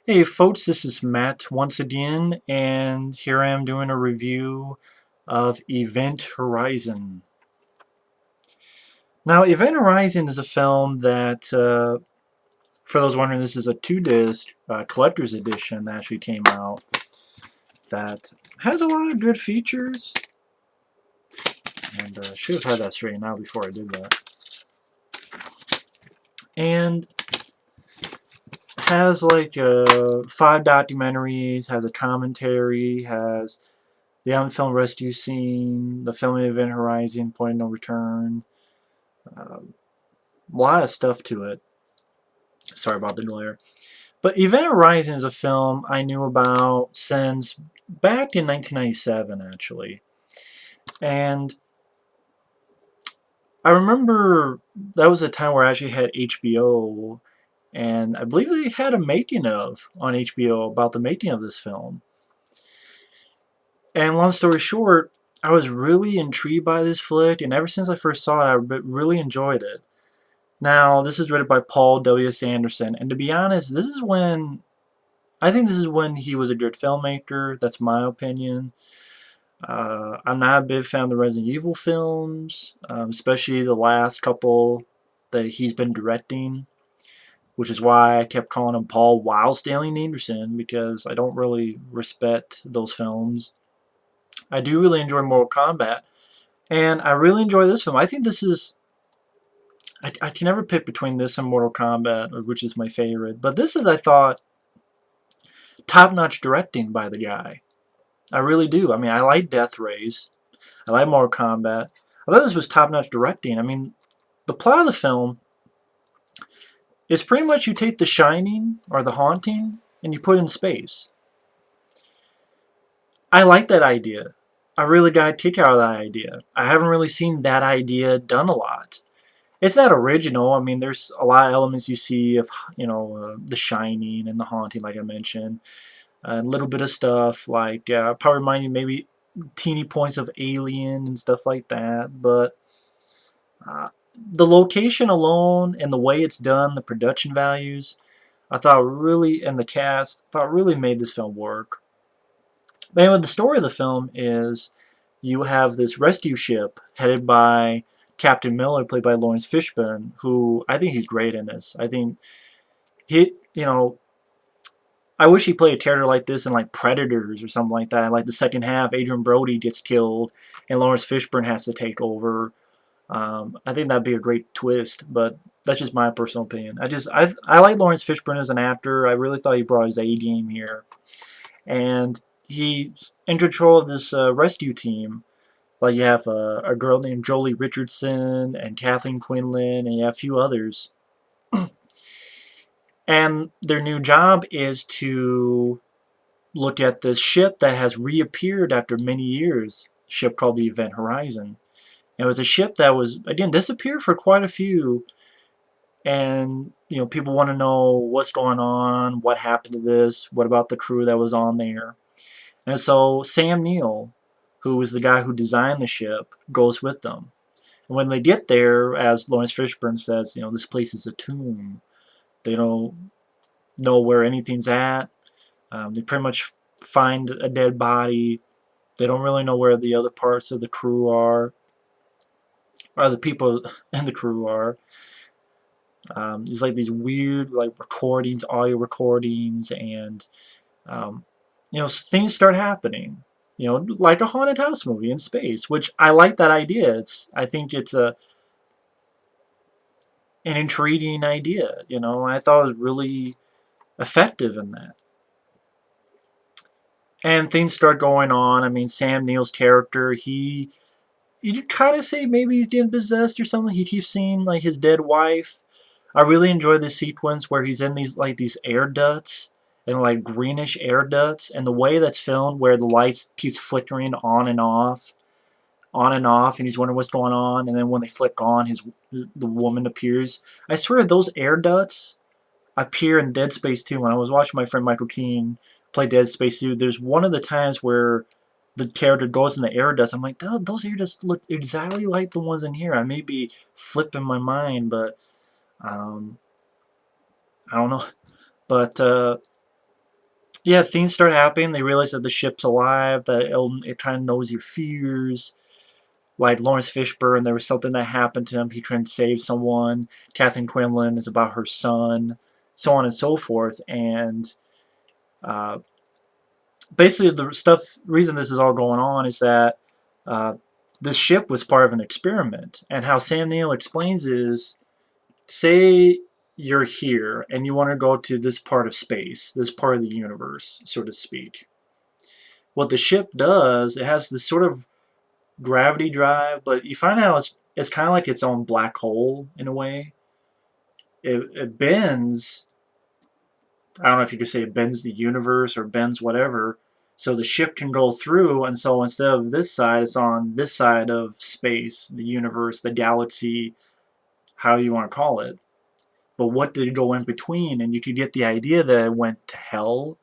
Hey folks, this is Matt once again, and here I am doing a review of Event Horizon. Now, Event Horizon is a film that, for those wondering, this is a two-disc collector's edition that actually came out that has a lot of good features, and should have had that straightened out before I did that. And has like 5 documentaries, has a commentary, has the unfilmed rescue scene, the filming of Event Horizon, Point of No Return. A lot of stuff to it. Sorry about the glare. But Event Horizon is a film I knew about since back in 1997, actually. And I remember that was a time where I actually had HBO, and I believe they had a making of on HBO about the making of this film. And long story short, I was really intrigued by this flick, and ever since I first saw it, I really enjoyed it. Now, this is written by Paul W.S. Anderson, and to be honest, I think this is when he was a good filmmaker. That's my opinion. I'm not a big fan of the Resident Evil films, especially the last couple that he's been directing, which is why I kept calling him Paul Wild Stanley Anderson, because I don't really respect those films. I do really enjoy Mortal Kombat, and I really enjoy this film. I think this is I can never pick between this and Mortal Kombat, which is my favorite. But this is, I thought, top-notch directing by the guy. I really do. I mean, I like Death Race. I like Mortal Kombat. I thought this was top-notch directing. I mean, the plot of the film is pretty much you take The Shining or The Haunting and you put it in space. I like that idea. I really got a kick out of that idea. I haven't really seen that idea done a lot. It's not original. I mean, there's a lot of elements you see of, The Shining and The Haunting, like I mentioned. A little bit of stuff like, probably remind you maybe teeny points of Alien and stuff like that. But the location alone and the way it's done, the production values, I thought really, and the cast, thought really made this film work. But anyway, the story of the film is you have this rescue ship headed by Captain Miller, played by Laurence Fishburne, who I think he's great in this. I think I wish he played a character like this in like Predators or something like that. Like the second half, Adrian Brody gets killed and Laurence Fishburne has to take over. I think that'd be a great twist, but that's just my personal opinion. I like Laurence Fishburne as an actor. I really thought he brought his A game here, and he's in control of this rescue team. Like you have a girl named Jolie Richardson and Kathleen Quinlan, and you have a few others. And their new job is to look at this ship that has reappeared after many years. A ship called the Event Horizon. It was a ship that was, again, disappeared for quite a few, and people want to know what's going on, what happened to this, what about the crew that was on there. And so Sam Neill, who was the guy who designed the ship, goes with them. And when they get there, as Laurence Fishburne says, this place is a tomb. They don't know where anything's at. They pretty much find a dead body. They don't really know where the other parts of the crew are, or the people in the crew are. There's like these weird like recordings, audio recordings, and things start happening. Like a haunted house movie in space, which I like that idea. I think it's an intriguing idea. I thought it was really effective in that. And things start going on. I mean, Sam Neill's character, you kind of say maybe he's getting possessed or something. He keeps seeing like his dead wife. I really enjoy this sequence where he's in these air ducts and like greenish air ducts, and the way that's filmed, where the lights keeps flickering on and off, and he's wondering what's going on, and then when they flick on, the woman appears. I swear those air ducts appear in Dead Space 2. When I was watching my friend Michael Keane play Dead Space 2, there's one of the times where the character goes in the air ducts. I'm like, those air ducts look exactly like the ones in here. I may be flipping my mind, but I don't know. But yeah, things start happening. They realize that the ship's alive, that it kind of knows your fears. Like Laurence Fishburne, there was something that happened to him. He tried to save someone. Kathleen Quinlan is about her son, so on and so forth. And uh, basically, the reason this is all going on is that uh, this ship was part of an experiment. And how Sam Neill explains is, say you're here and you want to go to this part of space, this part of the universe, so to speak. What the ship does, it has this sort of gravity drive, but you find out it's kind of like its own black hole in a way. It bends. I don't know if you could say it bends the universe or bends whatever, so the ship can go through. And so instead of this side, it's on this side of space, the universe, the galaxy, how you want to call it. But what did it go in between? And you could get the idea that it went to hell,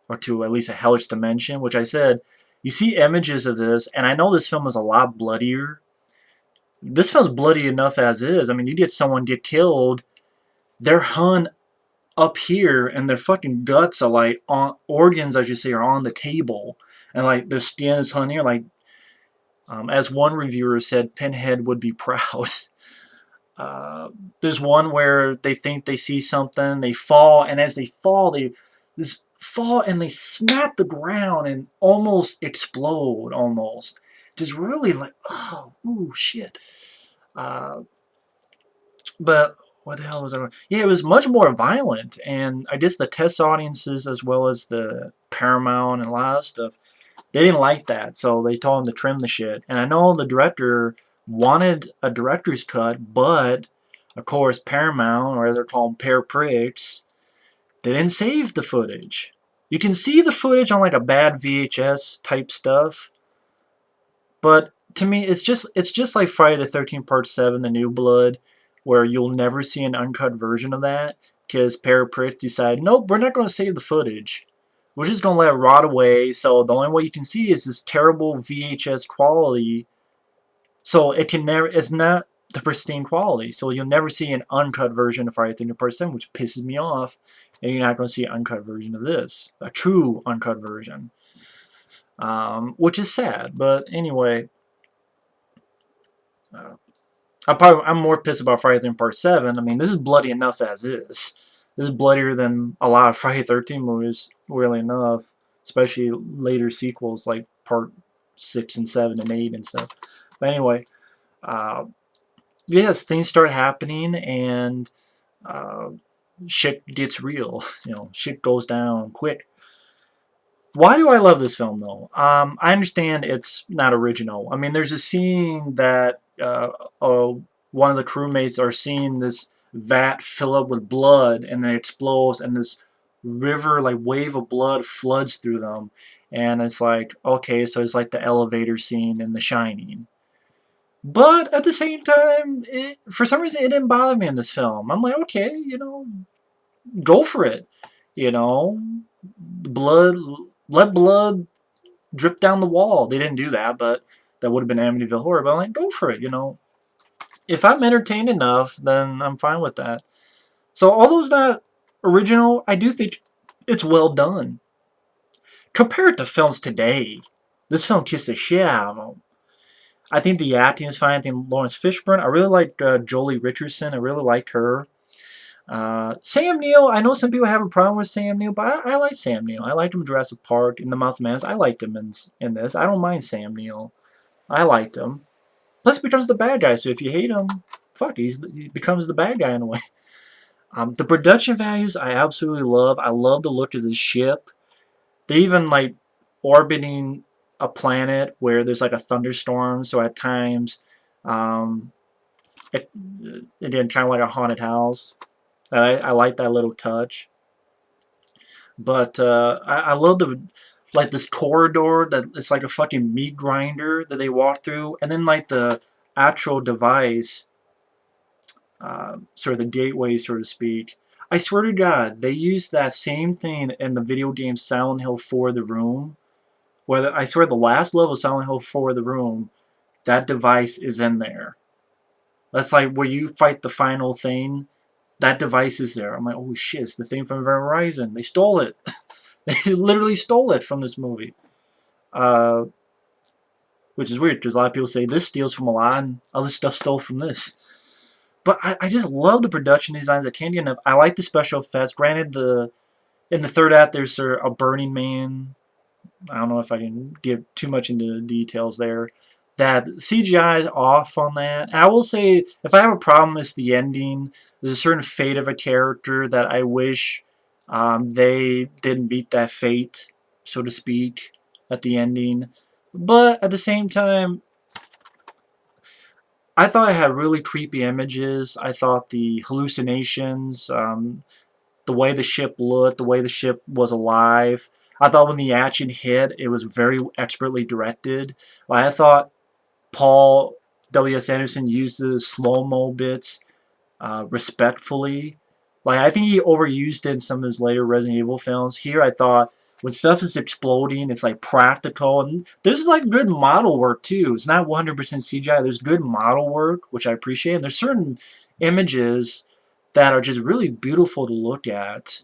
or to at least a hellish dimension, which I said, you see images of this, and I know this film is a lot bloodier. This film's bloody enough as is. I mean, you get someone get killed, they're hung up here, and their fucking guts are like on organs, I should say, are on the table, and like their skin is hung here. Like, as one reviewer said, Pinhead would be proud. There's one where they think they see something, they fall, and as they fall, they this fall and they smack the ground and almost explode, almost. Just really like, oh, ooh, shit. Uh, but what the hell was I? Yeah, it was much more violent, and I guess the test audiences as well as the Paramount and a lot of stuff, they didn't like that, so they told him to trim the shit. And I know the director wanted a director's cut, but of course Paramount, or they're called Pear Pricks, they didn't save the footage. You can see the footage on like a bad VHS type stuff, but to me, it's just like Friday the 13th Part 7, The New Blood, where you'll never see an uncut version of that because Pear Pricks decided, nope, we're not going to save the footage. We're just going to let it rot away. So the only way you can see is this terrible VHS quality. So it can never, it's not the pristine quality. So you'll never see an uncut version of Friday the 13th Part 7, which pisses me off. And you're not going to see an uncut version of this, a true uncut version, which is sad. But anyway, uh, I'm more pissed about Friday the 13th Part 7. I mean, this is bloody enough as is. This is bloodier than a lot of Friday the 13th movies, really enough. Especially later sequels like Part 6 and 7 and 8 and stuff. But anyway, uh, yes, things start happening and uh, shit gets real. Shit goes down quick. Why do I love this film, though? I understand it's not original. I mean, there's a scene that one of the crewmates are seeing this vat fill up with blood, and then it explodes, and this river, like wave of blood, floods through them. And it's like, okay, so it's like the elevator scene in The Shining. But at the same time, for some reason, it didn't bother me in this film. I'm like, okay, go for it. You know, blood, let blood drip down the wall. They didn't do that, but that would have been Amityville Horror. But I'm like, go for it. If I'm entertained enough, then I'm fine with that. So although it's not original, I do think it's well done. Compared to films today, this film kissed the shit out of them. I think the acting is fine. I think Laurence Fishburne. I really like Jolie Richardson. I really liked her. Sam Neill, I know some people have a problem with Sam Neill, but I like Sam Neill. I liked him in Jurassic Park, in The Mouth of Madness. I liked him in this. I don't mind Sam Neill. I liked him. Plus, he becomes the bad guy, so if you hate him, fuck, he becomes the bad guy in a way. The production values I absolutely love. I love the look of the ship. They even like orbiting a planet where there's like a thunderstorm, so at times, um, it, again, kind of like a haunted house. I like that little touch. But I love the like this corridor that it's like a fucking meat grinder that they walk through, and then like the actual device, sort of the gateway, so to speak. I swear to God, they used that same thing in the video game Silent Hill 4: The Room. Where I swear the last level of Silent Hill 4: The Room, that device is in there. That's like where you fight the final thing. That device is there. I'm like, oh shit, it's the thing from Horizon. They stole it. They literally stole it from this movie. Uh, which is weird because a lot of people say this steals from a lot and other stuff stole from this. But I just love the production designs that can't get enough. I like the special effects. Granted, in the third act there's a Burning Man. I don't know if I can give too much into details there. That CGI is off on that. And I will say, if I have a problem, it's the ending. There's a certain fate of a character that I wish they didn't beat that fate, so to speak, at the ending. But at the same time, I thought it had really creepy images. I thought the hallucinations, the way the ship looked, the way the ship was alive. I thought when the action hit, it was very expertly directed. I thought Paul W.S. Anderson used the slow-mo bits respectfully. Like, I think he overused it in some of his later Resident Evil films. Here, I thought when stuff is exploding, it's like practical, and there's like good model work too. It's not 100% CGI. There's good model work, which I appreciate. And there's certain images that are just really beautiful to look at.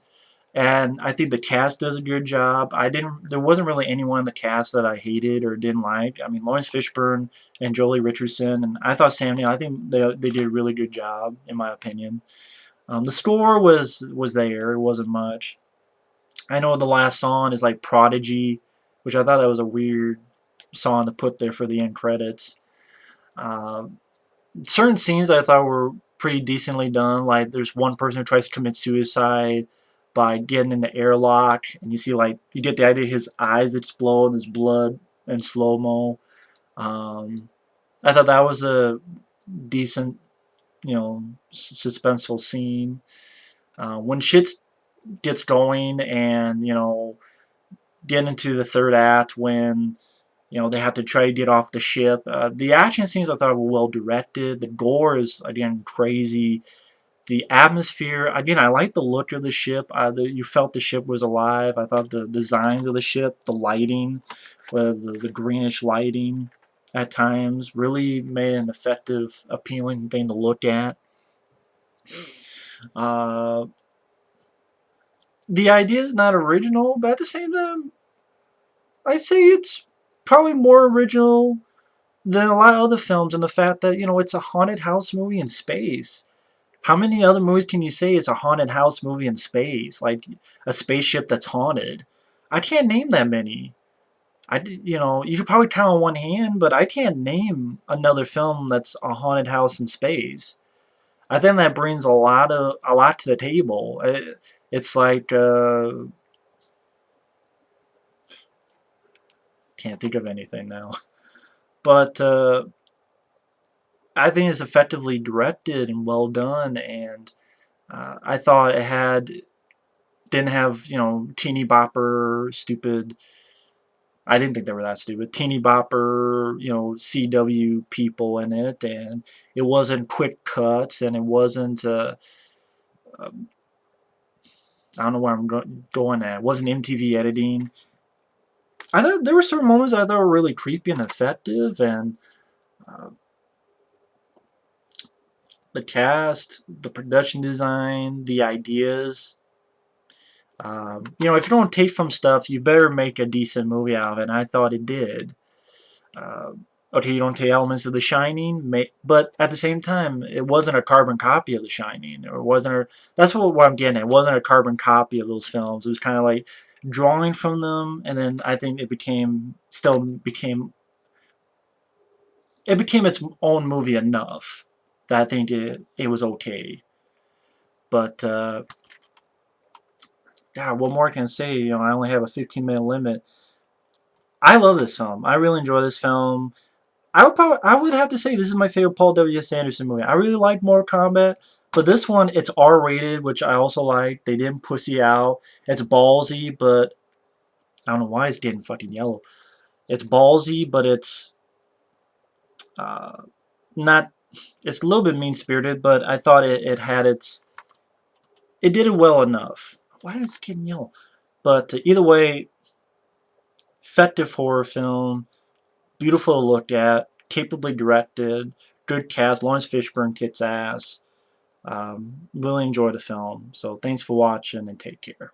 And I think the cast does a good job. There wasn't really anyone in the cast that I hated or didn't like. I mean, Laurence Fishburne and Jolie Richardson, and I thought Sam Neill, I think they did a really good job, in my opinion. The score was there. It wasn't much. I know the last song is like Prodigy, which I thought that was a weird song to put there for the end credits. Um, Certain scenes I thought were pretty decently done. Like there's one person who tries to commit suicide by getting in the airlock, and you see like you get the idea his eyes explode, and there's blood and slow mo. I thought that was a decent, suspenseful scene. When shit gets going, and get into the third act when they have to try to get off the ship. The action scenes I thought were well directed. The gore is again crazy. The atmosphere, again, I like the look of the ship. You felt the ship was alive. I thought the designs of the ship, the lighting, the greenish lighting at times really made an effective, appealing thing to look at. Uh, the idea is not original, but at the same time, I say it's probably more original than a lot of other films in the fact that, it's a haunted house movie in space. How many other movies can you say is a haunted house movie in space? Like a spaceship that's haunted? I can't name that many. You could probably count on one hand, but I can't name another film that's a haunted house in space. I think that brings a lot to the table. It's like can't think of anything now, but I think it's effectively directed and well done, and I thought didn't have teeny bopper stupid. I didn't think they were that stupid. Teeny bopper, CW people in it, and it wasn't quick cuts, and it wasn't. Um, I don't know where I'm going at. It wasn't MTV editing. I thought there were certain moments I thought were really creepy and effective, and uh, the cast, the production design, the ideas. If you don't take from stuff, you better make a decent movie out of it. And I thought it did. Uh, okay, you don't take elements of The Shining, but at the same time, it wasn't a carbon copy of The Shining, or it wasn't. That's what I'm getting at. It wasn't a carbon copy of those films. It was kind of like drawing from them, and then I think it became its own movie enough that I think it was okay. But God, what more can I say? I only have a 15-minute limit. I love this film. I really enjoy this film. I would have to say this is my favorite Paul W.S. Anderson movie. I really like Mortal Kombat, but this one, it's R-rated, which I also like. They didn't pussy out. It's ballsy, but I don't know why it's getting fucking yellow. It's ballsy, but it's uh, not. It's a little bit mean-spirited, but I thought it did it well enough. Why is it getting yellow? But either way, effective horror film, beautiful to look at, capably directed, good cast. Laurence Fishburne kicks ass. Really enjoyed the film. So thanks for watching and take care.